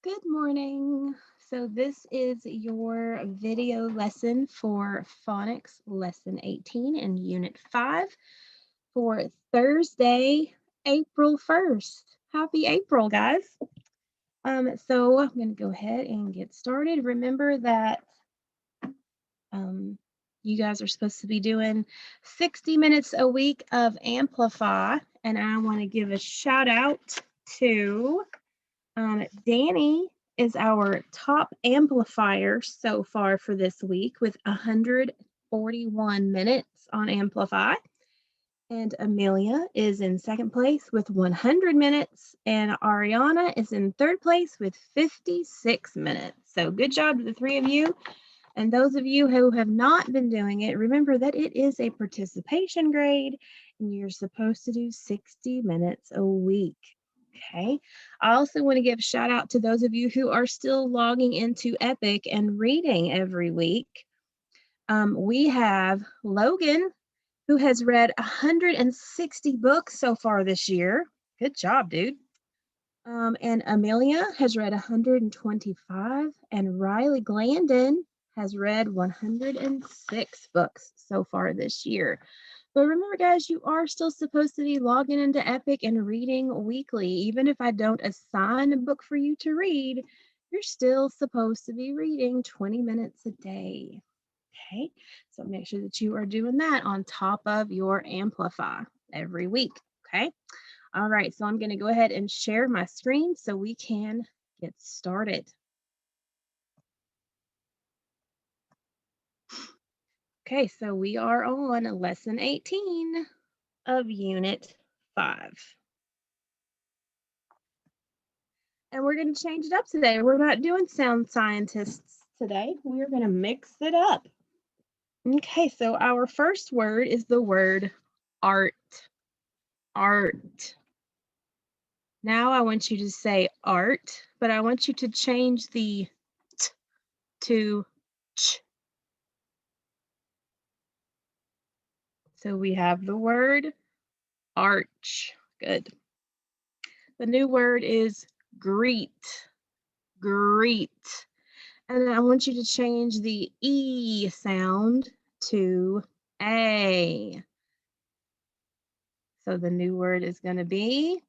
Good morning. So this is your video lesson for Phonics Lesson 18 in Unit 5 for Thursday, April 1st. Happy April, guys. So I'm going to go ahead and get started. Remember that you guys are supposed to be doing 60 minutes a week of Amplify, and I want to give a shout out to Danny is our top amplifier so far for this week with 141 minutes on Amplify. And Amelia is in second place with 100 minutes. And Ariana is in third place with 56 minutes. So good job to the three of you. And those of you who have not been doing it, remember that it is a participation grade and you're supposed to do 60 minutes a week. Okay. I also want to give a shout out to those of you who are still logging into Epic and reading every week. We have Logan, who has read 160 books so far this year. Good job, dude. And Amelia has read 125, and Riley Glandon has read 106 books so far this year. But remember, guys, you are still supposed to be logging into Epic and reading weekly. Even if I don't assign a book for you to read, you're still supposed to be reading 20 minutes a day. Okay, so make sure that you are doing that on top of your Amplify every week. Okay, all right, so I'm going to go ahead and share my screen so we can get started. Okay, so we are on lesson 18 of Unit 5. And we're going to change it up today. We're not doing sound scientists today. We're going to mix it up. Okay, so our first word is the word art. Art. Now I want you to say art, but I want you to change the t to ch. So we have the word arch. Good. The new word is greet. Greet. And I want you to change the E sound to A. So the new word is going to be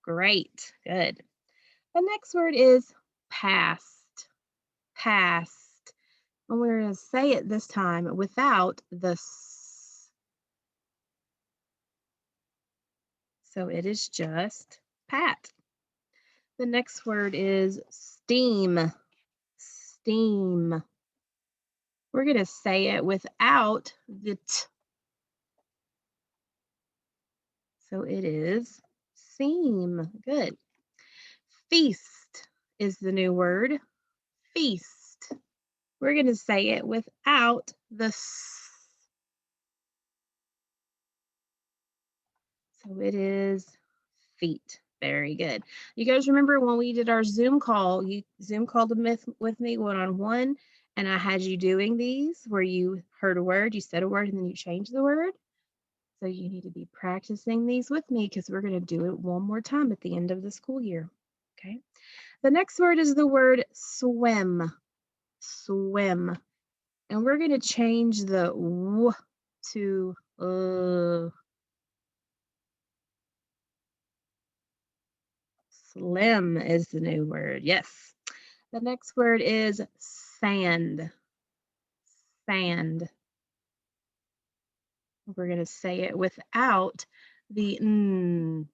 great. Good. The next word is past. Past. And we're going to say it this time without the S. So it is just pat. The next word is steam. Steam. We're going to say it without the T. So it is seam. Good. Feast is the new word. Feast. We're going to say it without the S. So it is feet. Very good. You guys remember when we did our Zoom call, you Zoom called with me one-on-one, and I had you doing these where you heard a word, you said a word, and then you changed the word. So you need to be practicing these with me because we're going to do it one more time at the end of the school year. Okay. The next word is the word swim. Swim. And we're going to change the W to Slim is the new word. Yes. The next word is sand. Sand. We're going to say it without the N.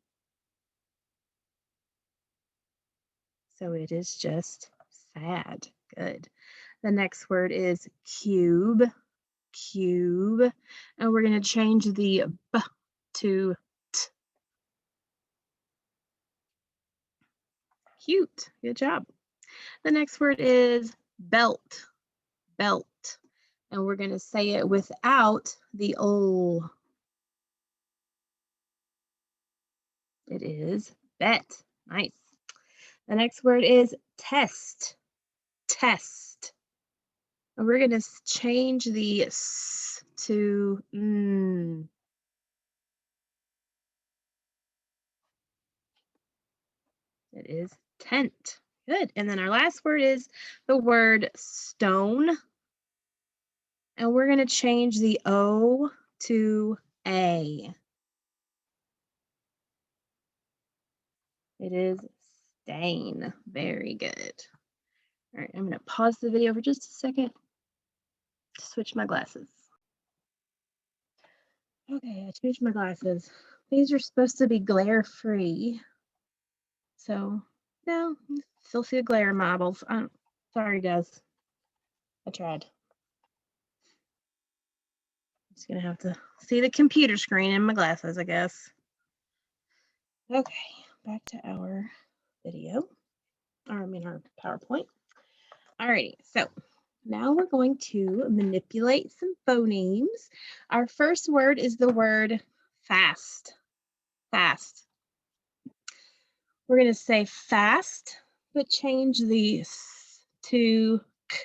So it is just sad. Good. The next word is cube. Cube. And we're going to change the B to T. Cute. Good job. The next word is belt. Belt. And we're going to say it without the O. It is bet. Nice. The next word is test. Test. And we're going to change the S to N. It is tent. Good. And then our last word is the word stone. And we're going to change the O to A. It is stain. Very good. All right, I'm going to pause the video for just a second to switch my glasses. Okay, I changed my glasses. These are supposed to be glare-free. So, no, still see the glare in my eyeballs. Sorry, guys. I tried. I'm just going to have to see the computer screen in my glasses, I guess. Okay, back to our video. Our PowerPoint. Alrighty, so now we're going to manipulate some phonemes. Our first word is the word fast. Fast. We're going to say fast, but change the S to K.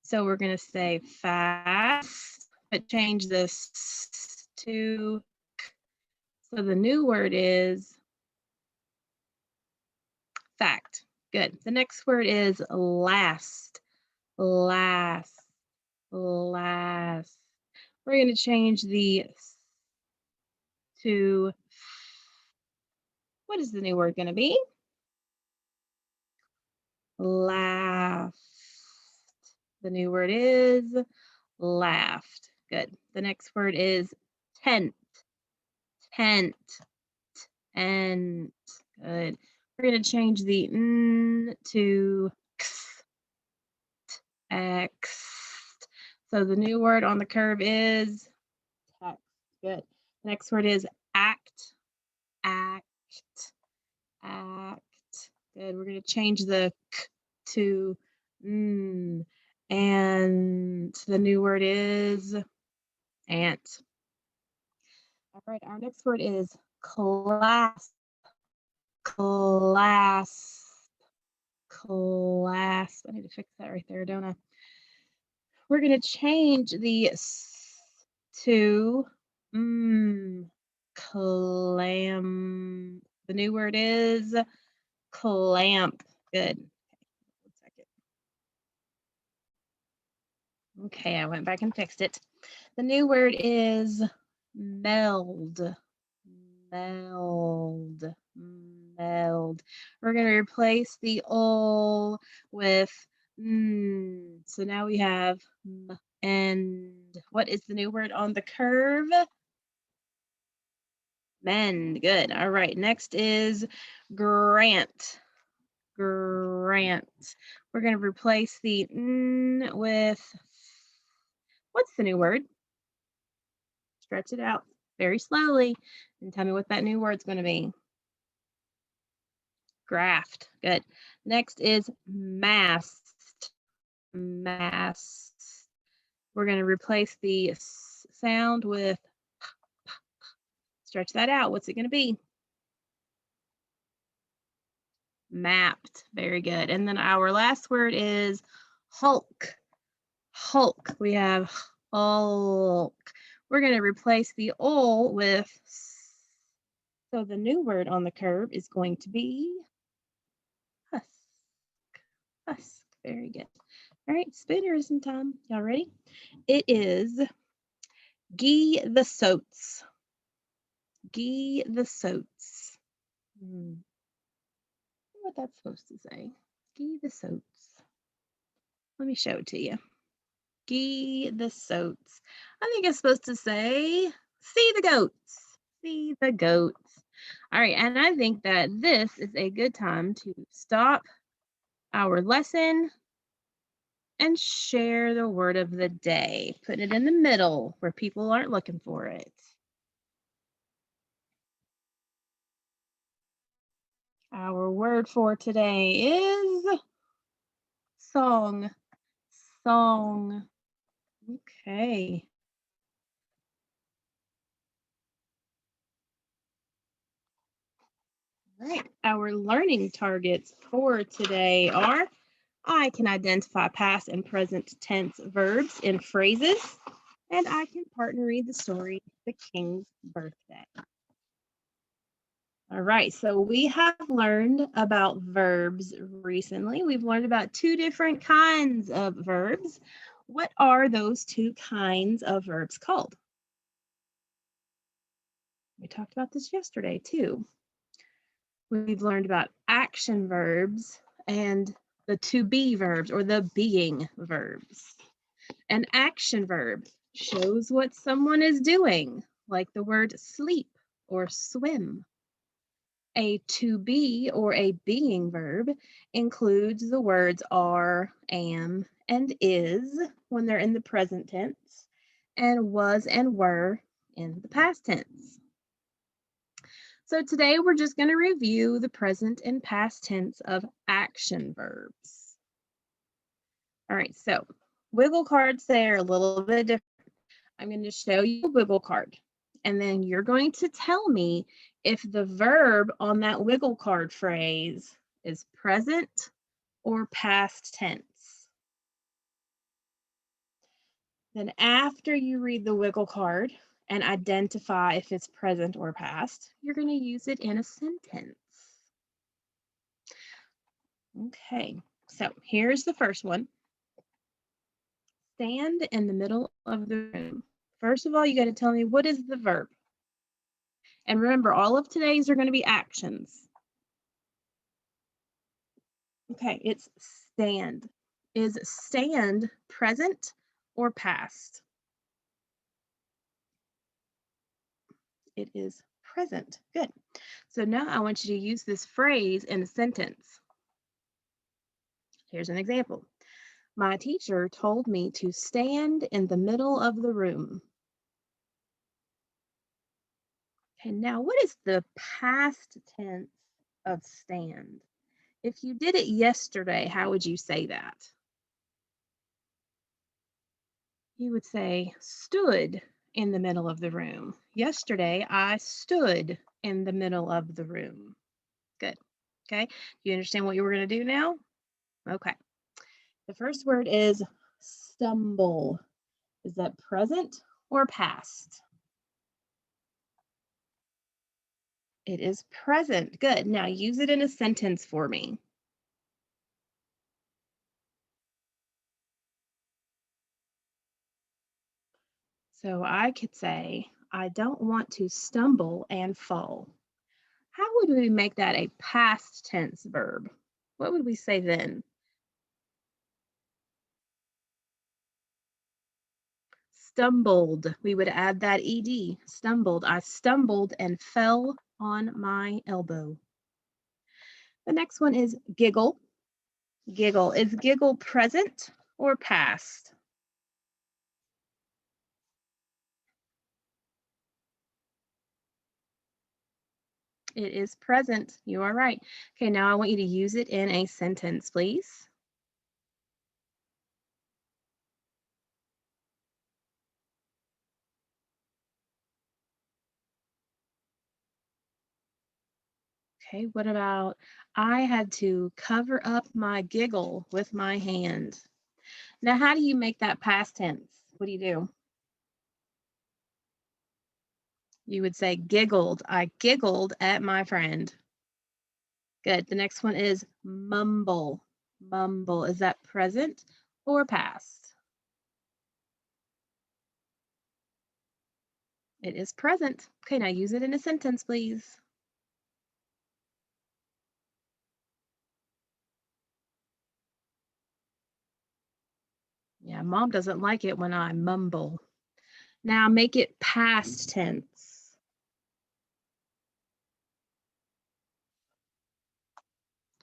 So we're going to say fast, but change the S to K. So the new word is fact. Good. The next word is last. Last. Last. We're going to change the S to, what is the new word going to be? Laughed. The new word is laughed. Good. The next word is tent. Tent. Tent. Good. We're going to change the N to X. X. So the new word on the curve is text. Good. The next word is act. Act. Act. Good. We're going to change the K to N. And the new word is ant. All right. Our next word is class. Class. Class. I need to fix that right there, don't I? We're going to change the S to clam. The new word is clamp. Good. 1 second. Okay, I went back and fixed it. The new word is meld. Meld. Meld. We're going to replace the ol with so now we have and what is the new word on the curve? Mend. Good. All right. Next is grant. Grant. We're going to replace the N with what's the new word? Stretch it out very slowly and tell me what that new word's going to be. Graft. Good. Next is mast. Mast. We're going to replace the sound with stretch that out. What's it going to be? Mapped. Very good. And then our last word is Hulk. Hulk. We have Hulk. We're going to replace the ol with so the new word on the curve is going to be husk. Husk. Very good. All right, spoonerism time. Y'all ready? It is gee the soats. Gee the soats. What that's supposed to say. Gee the soats. Let me show it to you. Gee the soats. I think it's supposed to say see the goats. See the goats. All right, and I think that this is a good time to stop our lesson and share the word of the day. Put it in the middle where people aren't looking for it. Our word for today is song. Song. Okay. All right. Our learning targets for today are I can identify past and present tense verbs in phrases, and I can partner read the story The King's Birthday. All right, so we have learned about verbs recently. We've learned about two different kinds of verbs. What are those two kinds of verbs called? We talked about this yesterday too. We've learned about action verbs and the to be verbs or the being verbs. An action verb shows what someone is doing, like the word sleep or swim. A to be or a being verb includes the words are, am, and is when they're in the present tense, and was and were in the past tense. So today we're just going to review the present and past tense of action verbs. All right, so wiggle cards there are a little bit different. I'm going to show you a wiggle card, and then you're going to tell me if the verb on that wiggle card phrase is present or past tense. Then after you read the wiggle card and identify if it's present or past, you're going to use it in a sentence. Okay, so here's the first one. Stand in the middle of the room. First of all, you got to tell me what is the verb. And remember, all of today's are going to be actions. Okay, it's stand. Is stand present or past? It is present. Good. So now I want you to use this phrase in a sentence. Here's an example. My teacher told me to stand in the middle of the room. Okay, now what is the past tense of stand? If you did it yesterday, how would you say that? You would say stood in the middle of the room. Yesterday, I stood in the middle of the room. Good. Okay. Do you understand what you were going to do now? Okay. The first word is stumble. Is that present or past? It is present. Good. Now use it in a sentence for me. So I could say, I don't want to stumble and fall. How would we make that a past tense verb? What would we say then? Stumbled. We would add that ed. Stumbled. I stumbled and fell on my elbow. The next one is giggle. Giggle. Is giggle present or past? It is present. You are right. Okay, now I want you to use it in a sentence, please. Okay, what about I had to cover up my giggle with my hand? Now, how do you make that past tense? What do you do? You would say giggled. I giggled at my friend. Good. The next one is mumble. Mumble. Is that present or past? It is present. Okay, now use it in a sentence, please. Yeah, mom doesn't like it when I mumble. Now make it past tense.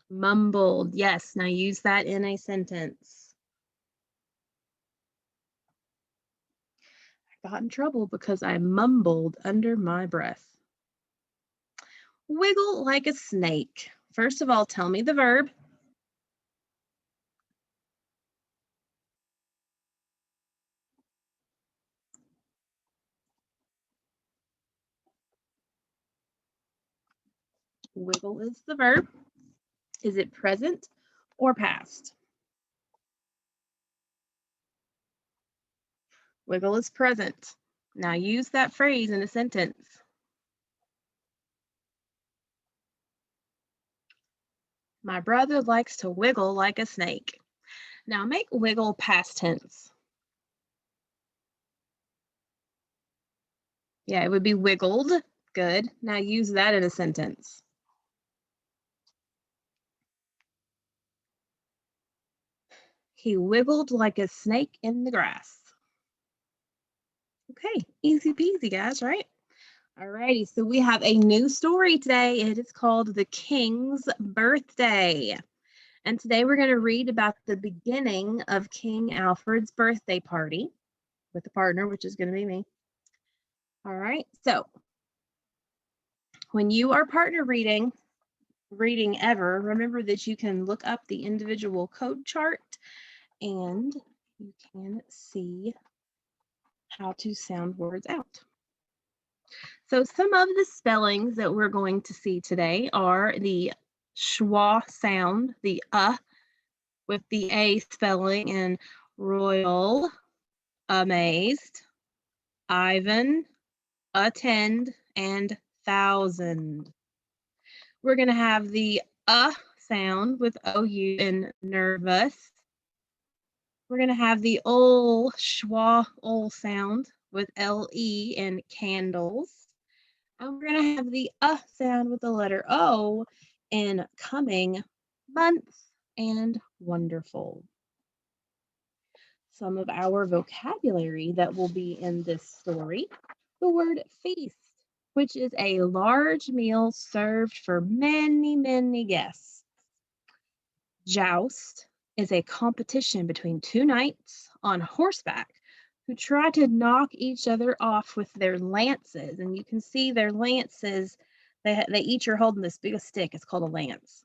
Mumbled. Yes, now use that in a sentence. I got in trouble because I mumbled under my breath. Wiggle like a snake. First of all, tell me the verb. Wiggle is the verb. Is it present or past? Wiggle is present. Now use that phrase in a sentence. My brother likes to wiggle like a snake. Now make wiggle past tense. Yeah, it would be wiggled. Good. Now use that in a sentence. He wiggled like a snake in the grass. Okay, easy peasy, guys, right? Alrighty, so we have a new story today. It is called The King's Birthday. And today we're going to read about the beginning of King Alfred's birthday party with a partner, which is going to be me. All right, so when you are partner reading ever, remember that you can look up the individual code chart and you can see how to sound words out. So some of the spellings that we're going to see today are the schwa sound, the with the A spelling in royal, amazed, Ivan, attend, and thousand. We're going to have the sound with OU in nervous. We're going to have the schwa sound with LE in candles. And we're going to have the sound with the letter O in coming, months, and wonderful. Some of our vocabulary that will be in this story. The word feast, which is a large meal served for many, many guests. Joust is a competition between two knights on horseback who try to knock each other off with their lances. And you can see their lances, they each are holding this big stick. It's called a lance.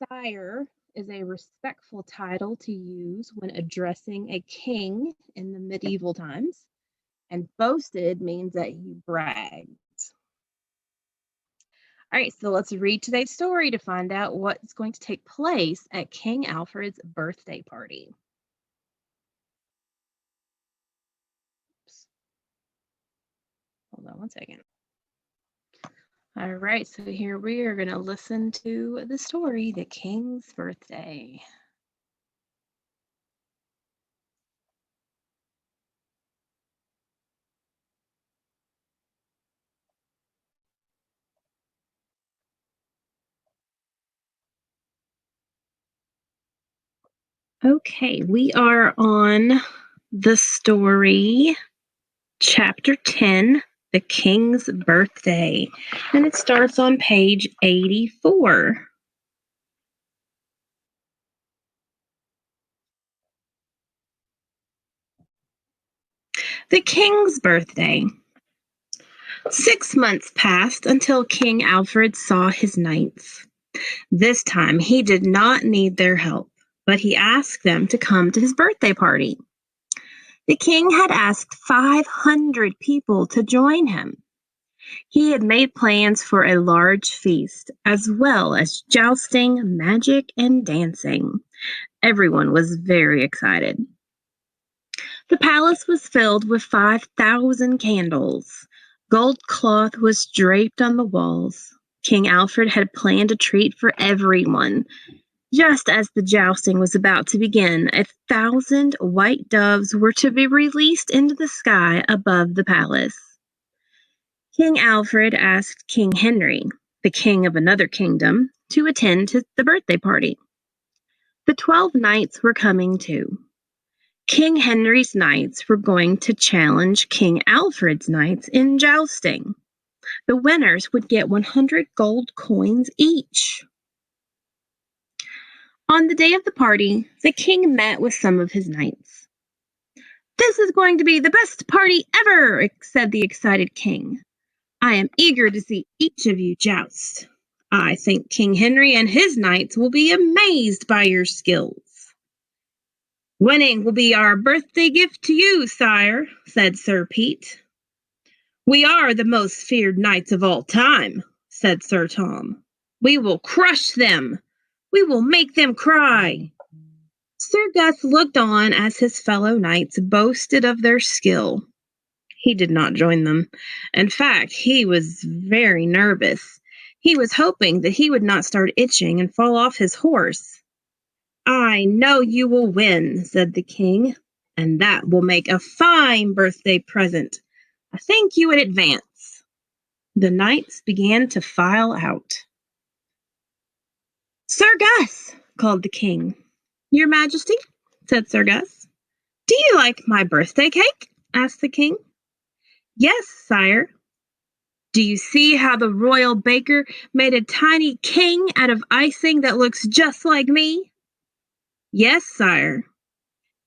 Sire is a respectful title to use when addressing a king in the medieval times. And boasted means that you bragged. All right, so let's read today's story to find out what's going to take place at King Alfred's birthday party. Oops. Hold on one second. All right, so here we are going to listen to the story, The King's Birthday. Okay, we are on the story, Chapter 10, The King's Birthday, and it starts on page 84. The King's Birthday. 6 months passed until King Alfred saw his knights. This time he did not need their help, but he asked them to come to his birthday party. The king had asked 500 people to join him. He had made plans for a large feast, as well as jousting, magic, and dancing. Everyone was very excited. The palace was filled with 5,000 candles. Gold cloth was draped on the walls. King Alfred had planned a treat for everyone. Just as the jousting was about to begin, 1,000 white doves were to be released into the sky above the palace. King Alfred asked King Henry, the king of another kingdom, to attend to the birthday party. The 12 knights were coming too. King Henry's knights were going to challenge King Alfred's knights in jousting. The winners would get 100 gold coins each. On the day of the party, the king met with some of his knights. "This is going to be the best party ever," said the excited king. "I am eager to see each of you joust. I think King Henry and his knights will be amazed by your skills." "Winning will be our birthday gift to you, sire," said Sir Pete. "We are the most feared knights of all time," said Sir Tom. "We will crush them. We will make them cry." Sir Gus looked on as his fellow knights boasted of their skill. He did not join them. In fact, he was very nervous. He was hoping that he would not start itching and fall off his horse. I know you will win, said the king, and that will make a fine birthday present. I thank you in advance. The knights began to file out. Sir Gus, called the king. Your Majesty, said Sir Gus. Do you like my birthday cake? Asked the king. Yes, sire. Do you see how the royal baker made a tiny king out of icing that looks just like me? Yes, sire.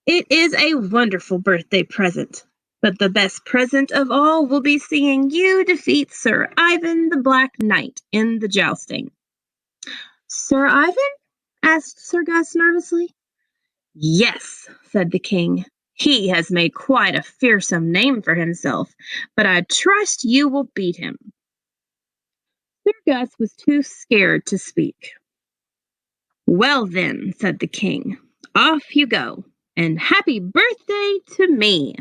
It is a wonderful birthday present, but the best present of all will be seeing you defeat Sir Ivan the Black Knight in the jousting. Sir Ivan? Asked Sir Gus nervously. Yes, said the king. He has made quite a fearsome name for himself, but I trust you will beat him. Sir Gus was too scared to speak. Well then, said the king, off you go, and happy birthday to me.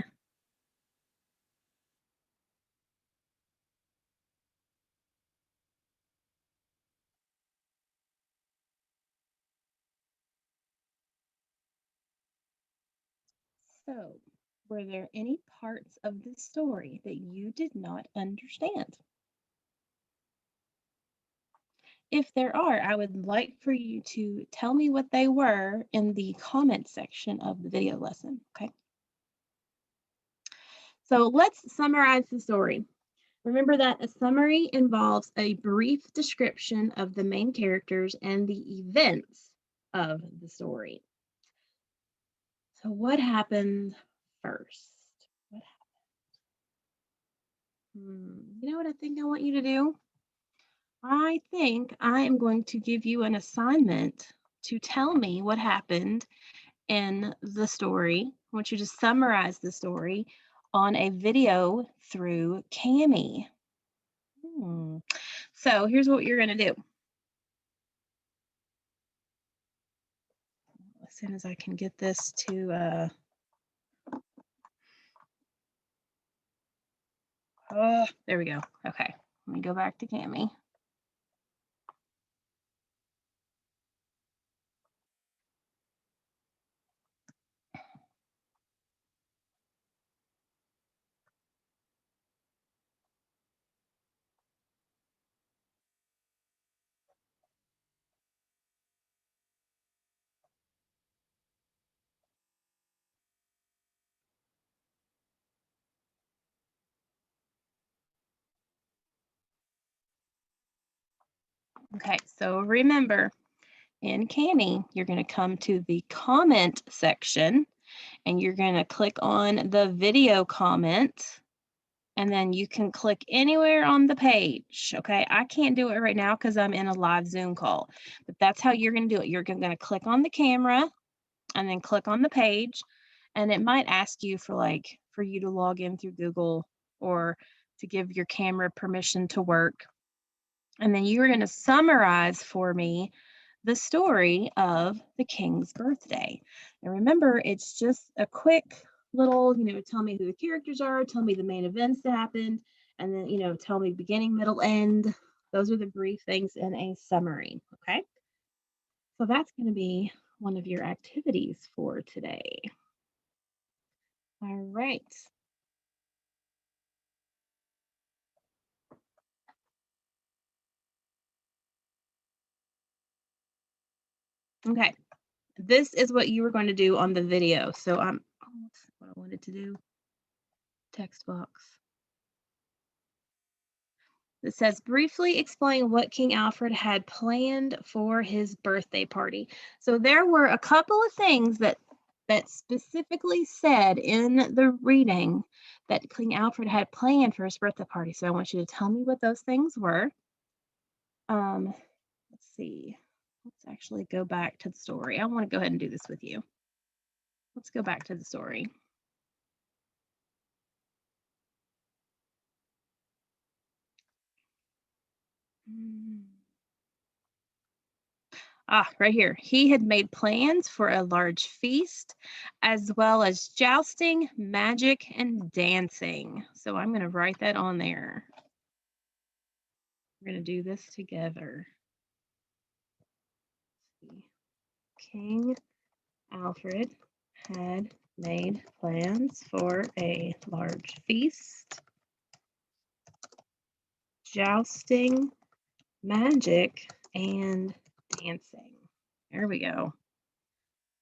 So, were there any parts of the story that you did not understand? If there are, I would like for you to tell me what they were in the comment section of the video lesson, okay? So let's summarize the story. Remember that a summary involves a brief description of the main characters and the events of the story. So what happened first? You know what I think I want you to do? I think I am going to give you an assignment to tell me what happened in the story. I want you to summarize the story on a video through Cami. So here's what you're going to do. As soon as I can get this to, there we go. Okay, let me go back to Cami. Okay, so remember, in Cami, you're going to come to the comment section and you're going to click on the video comment, and then you can click anywhere on the page. Okay, I can't do it right now because I'm in a live Zoom call, but that's how you're going to do it. You're going to click on the camera and then click on the page, and it might ask you for you to log in through Google or to give your camera permission to work. And then you're going to summarize for me the story of the king's birthday. And remember, it's just a quick little, tell me who the characters are, tell me the main events that happened, and then, tell me beginning, middle, end. Those are the brief things in a summary, okay? So that's going to be one of your activities for today. All right. Okay. This is what you were going to do on the video. So that's what I wanted to do. Text box. It says, briefly explain what King Alfred had planned for his birthday party. So there were a couple of things that specifically said in the reading that King Alfred had planned for his birthday party. So I want you to tell me what those things were. Let's see. Let's actually go back to the story. I want to go ahead and do this with you. Let's go back to the story. Right here. He had made plans for a large feast, as well as jousting, magic, and dancing. So I'm going to write that on there. We're going to do this together. King Alfred had made plans for a large feast, jousting, magic, and dancing. There we go.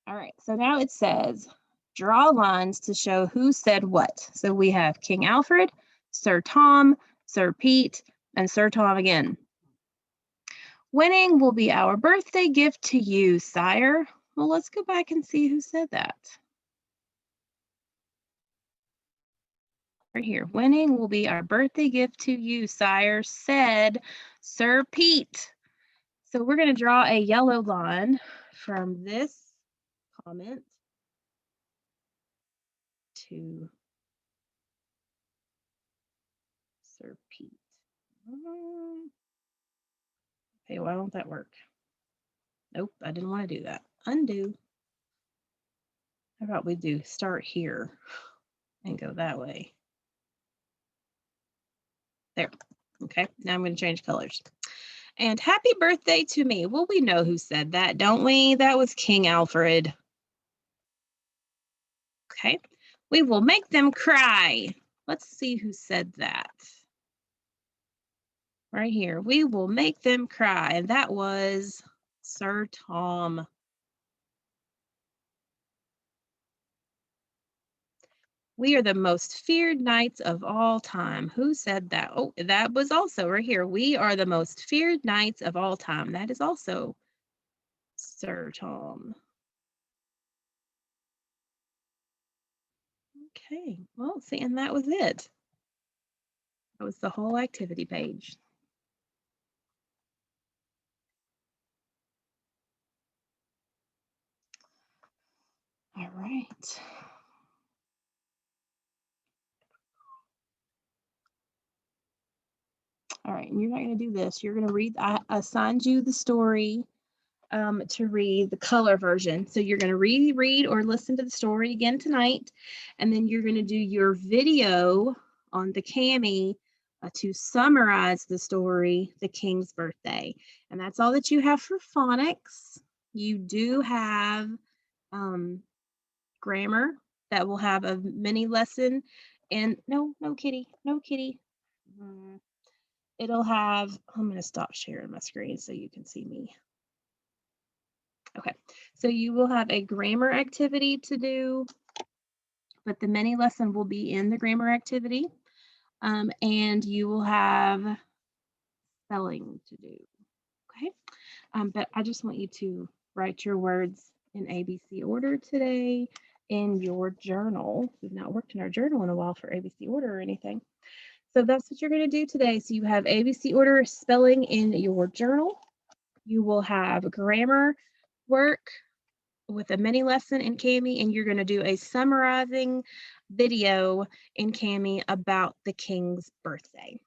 All right, so now it says, draw lines to show who said what. So we have King Alfred, Sir Tom, Sir Pete, and Sir Tom again. Winning will be our birthday gift to you, sire. Well, let's go back and see who said that. Right here, winning will be our birthday gift to you, sire, said Sir Pete. So we're going to draw a yellow line from this comment to Sir Pete. Okay, why won't that work? Nope, I didn't want to do that. Undo. How about we do start here and go that way? There. Okay, now I'm going to change colors. And happy birthday to me. Well, we know who said that, don't we? That was King Alfred. Okay, we will make them cry. Let's see who said that. Right here, we will make them cry. And that was Sir Tom. We are the most feared knights of all time. Who said that? Oh, that was also right here. We are the most feared knights of all time. That is also Sir Tom. Okay, well, see, and that was it. That was the whole activity page. All right. All right, and you're not going to do this. You're going to read, I assigned you the story to read the color version. So you're going to reread or listen to the story again tonight, and then you're going to do your video on the Cami to summarize the story, The King's Birthday. And that's all that you have for phonics. You do have grammar that will have a mini lesson, and no kitty. It'll have, I'm going to stop sharing my screen so you can see me. Okay, so you will have a grammar activity to do, but the mini lesson will be in the grammar activity, and you will have spelling to do, okay? But I just want you to write your words in ABC order today in your journal. We've not worked in our journal in a while for ABC order or anything. So that's what you're going to do today. So you have ABC order spelling in your journal. You will have grammar work with a mini lesson in Cami, and you're going to do a summarizing video in Cami about the King's birthday.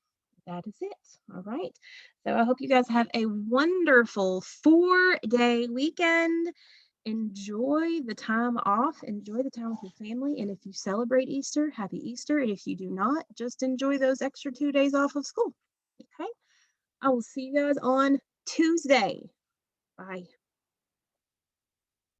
That is it. All right. So I hope you guys have a wonderful 4-day weekend. Enjoy the time off. Enjoy the time with your family. And if you celebrate Easter, happy Easter. And if you do not, just enjoy those extra 2 days off of school. Okay. I will see you guys on Tuesday. Bye.